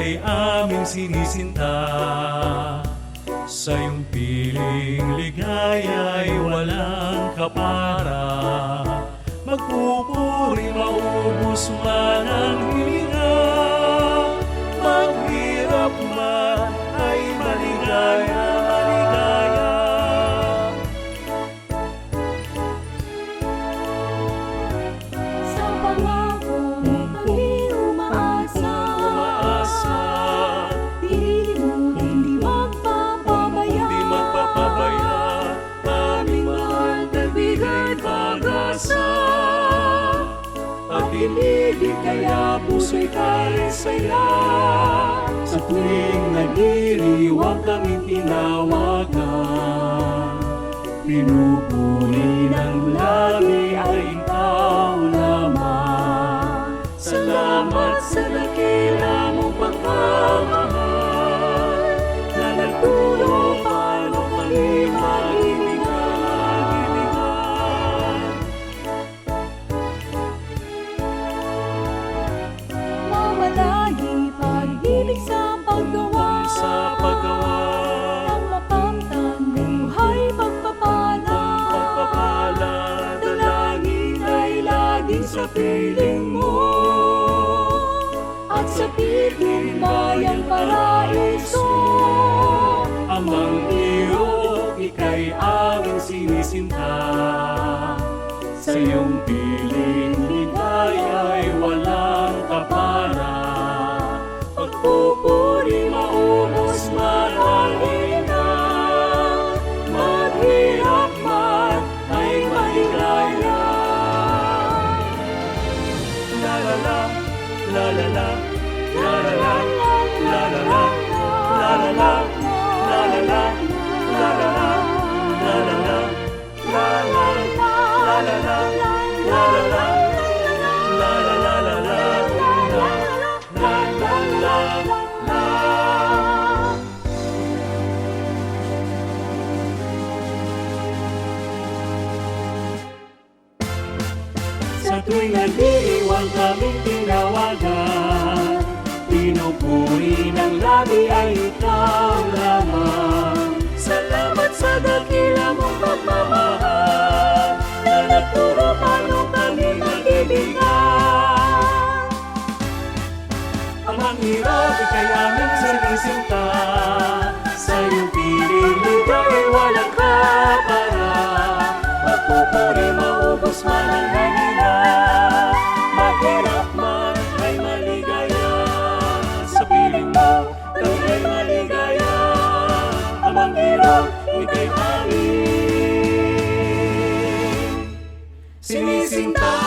ika'y aming sinisinta. Sa iyong piling ligaya'y walang kapara. Magpupuri, maubos man ang hilinga. Maghirap man ay maligaya, maligaya. Sa pangako kami umaasa, di mo hindi magpapabaya, aming mahal nagbigay pag-asa. At inibig kaya puso'y saya, sa tuwing nagdiriwang kami tinawagan. Pinupuri ng labi ay ikaw lamang. Salamat sa dakila mong pagmamahal, na nagturo paano kami mag-ibigay. Mawalay pag-ibig sa paggawa, ng mapamtan buhay pagpapala. Dalangin ay laging sa piling mo, at sa piling bayang paraiso. Amang iyo, ika'y aming sinisinta. Sa iyong piling ligaya'y walang kapara. Pagpupuri, maubos man ang hininga. Maghirap man ay maligaya. La la la, la la la, la la la, la la la, la la la, la la la, la la la, la la la, la la la, la la la, sa tuwing nagdiriwang kaming tinawagan, pinupuri ng labi ay ikaw lamang. Salamat sa dakila mong pagmamahal, na nagturo paano kami mag-ibigay. Amang hirap, ika'y aming sinisinta. Sa iyong piling ligay walang kapara. Magpupuri, maubos man ang hininga. Maghirap man ay maligaya. Sa piling mo, kami ay maligaya. Amang hirap, ika'y aming sinisinta.